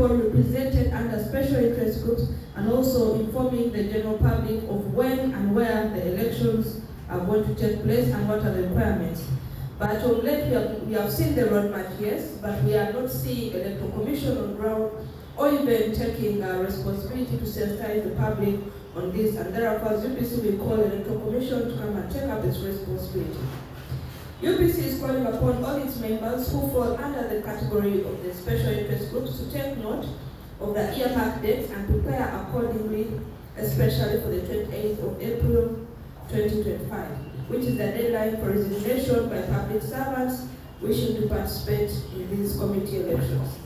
people represented under special interest groups, and also informing the general public of when and where the elections are going to take place and what are the requirements. But of late we have seen the roadmap, yes, but we are not seeing electoral commission on ground or even taking responsibility to sensitize the public on this. And therefore, as UPC, we call the electoral commission to come and take up its responsibility. UPC is calling upon all its members who fall under the category of the special interest groups to take note of the earmark dates and prepare accordingly, especially for the 28th of April 2025, which is the deadline for resignation by public servants wishing to participate in these committee elections.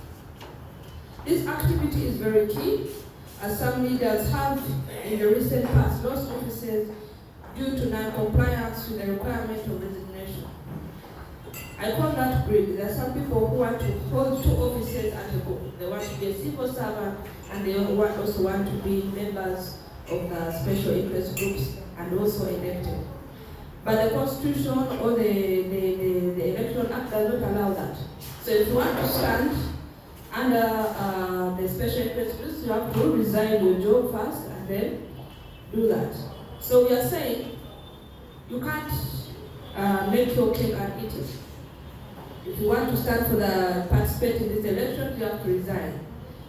This activity is very key, as some leaders have in the recent past lost offices due to non-compliance with the requirement of resignation. I call that greed. There are some people who want to hold two offices at a go. They want to be a civil servant, and they also want to be members of the special interest groups and also elected. But the Constitution or the Electoral Act does not allow that. So if you want to stand under the special interest groups, you have to resign your job first and then do that. So we are saying you can't make your cake and eat it. If you want to stand for the participate in this election, you have to resign.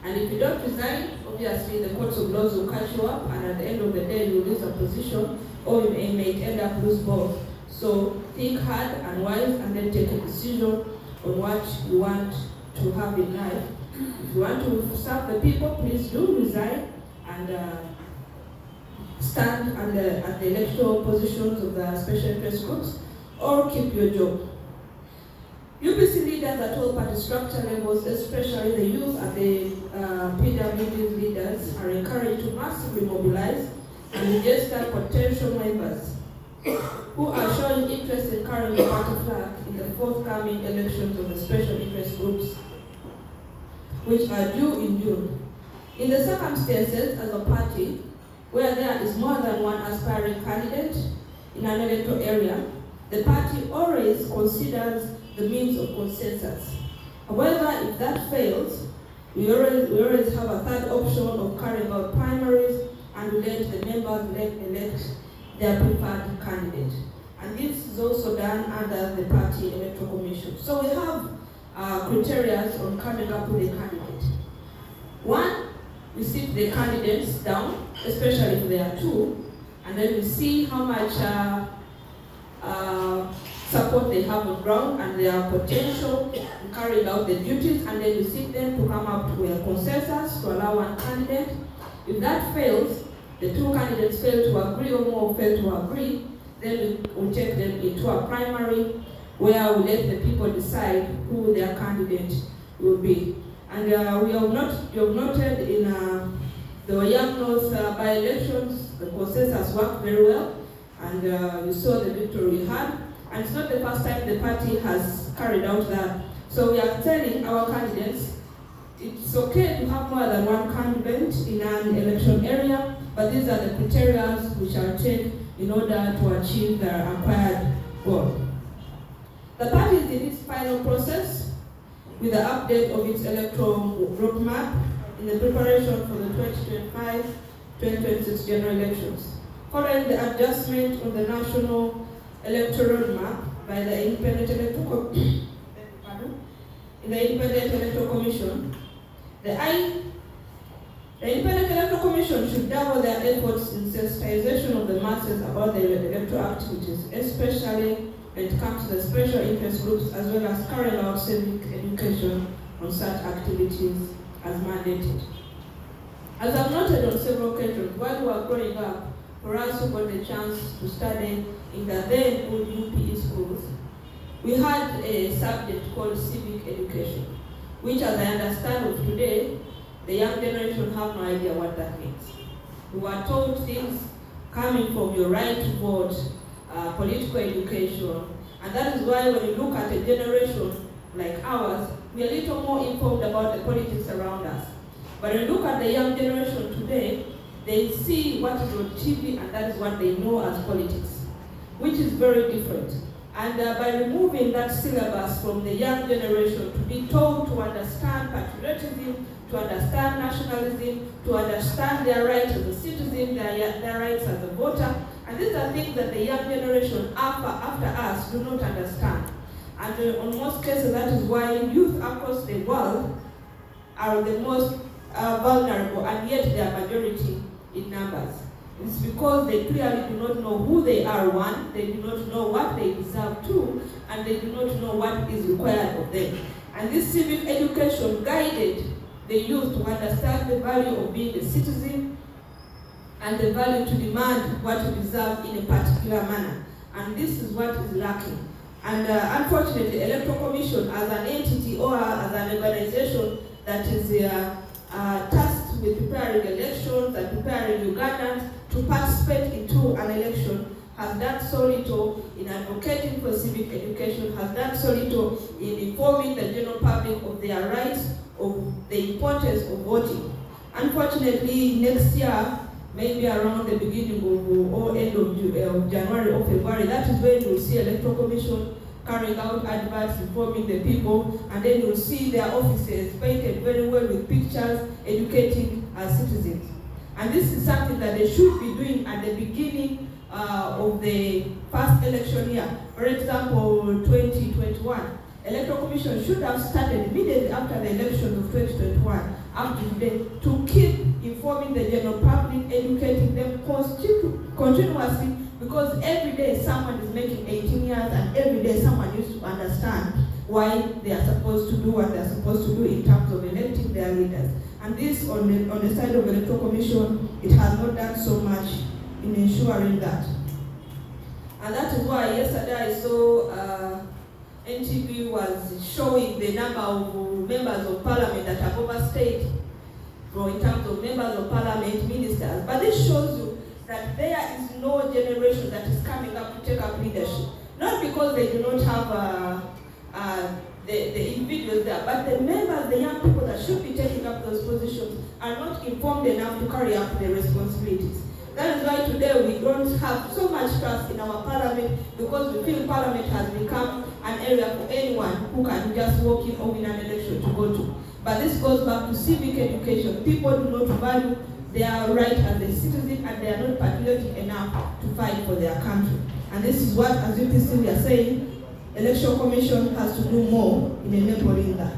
And if you don't resign, obviously the courts of laws will catch you up, and at the end of the day you lose a position, or you may end up lose both. So think hard and wise, and then take a decision on what you want to have in life. If you want to serve the people, please do resign and stand at the electoral positions of the special interest groups, or keep your job. UPC leaders at all party structure levels, especially the youth and the PWD leaders, are encouraged to massively mobilize and register potential members who are showing interest in carrying the party flag in the forthcoming elections of the special interest groups, which are due in June. In the circumstances as a party where there is more than one aspiring candidate in an electoral area, the party always considers the means of consensus. However, if that fails, we always have a third option of carrying out primaries and let the members elect their preferred candidate. And this is also done under the party electoral commission. So we have criteria on coming up with a candidate. One, we sit the candidates down, especially if there are two, and then we see how much support they have on ground and their potential in carrying out the duties, and then we seek them to come up with a consensus to allow one candidate. If that fails, the two candidates fail to agree or more fail to agree, then we take them into a primary where we let the people decide who their candidate will be. And you have noted in the Young North by-elections, the consensus worked very well, and you saw the victory we had. And it's not the first time the party has carried out that. So we are telling our candidates, it's okay to have more than one candidate in an election area, but these are the criteria we shall take in order to achieve the acquired goal. The party is in its final process with the update of its electoral roadmap in the preparation for the 2025-2026 general elections. Following the adjustment of the national electoral roadmap by the Independent Electoral Commission, the Independent Electoral Commission should double their efforts in sensitization of the masses about the electoral activities, especially when it comes to the special interest groups, as well as carrying out civic education on such activities as mandated. As I've noted on several occasions, while we were growing up, for us who got the chance to study in the then old UPE schools, we had a subject called civic education, which, as I understand of today, the young generation have no idea what that means. We were told things coming from your right to vote, political education, and that is why when you look at a generation like ours, we are a little more informed about the politics around us. But when you look at the young generation today, they see what is on TV, and that is what they know as politics, which is very different. And by removing that syllabus from the young generation to be told to understand patriotism, to understand nationalism, to understand their rights as a citizen, their rights as a voter. And these are things that the young generation after us do not understand. And in most cases, that is why youth across the world are the most vulnerable, and yet they are majority in numbers. It's because they clearly do not know who they are, one, they do not know what they deserve, two, and they do not know what is required of them. And this civic education guided the youth to understand the value of being a citizen and the value to demand what you deserve in a particular manner. And this is what is lacking. And unfortunately, the Electoral Commission as an entity or as an organization that is tasked with preparing elections and preparing Ugandans to participate into an election has done so little in advocating for civic education, has done so little in informing the general public of their rights, of the importance of voting. Unfortunately, next year, maybe around the beginning of or end of January or February, that is when you'll see Electoral Commission carrying out adverts, informing the people, and then you'll see their offices painted very well with pictures, educating our citizens. And this is something that they should be doing at the beginning of the first election year. For example, 2021. Electoral Commission should have started immediately after the election of 2021 up to today to keep informing the general public, educating them continuously, because every day someone is making 18 years and every day someone needs to understand why they are supposed to do what they are supposed to do in terms of electing their leaders. And this, on the side of the Electoral Commission, it has not done so much in ensuring that. And that is why yesterday I saw NTV was showing the number of members of parliament that have overstayed in terms of members of parliament, ministers. But this shows you that there is no generation that is coming up to take up leadership. Not because they do not have the individuals there, but the members, the young people that should be taking up those positions are not informed enough to carry out their responsibilities. That is why today we don't have so much trust in our parliament, because we feel parliament has become an area for anyone who can just walk in or win an election to go to. But this goes back to civic education. People do not value their right as a citizen, and they are not patriotic enough to fight for their country. And this is what, as UPC, we are saying, Election Commission has to do more in enabling that.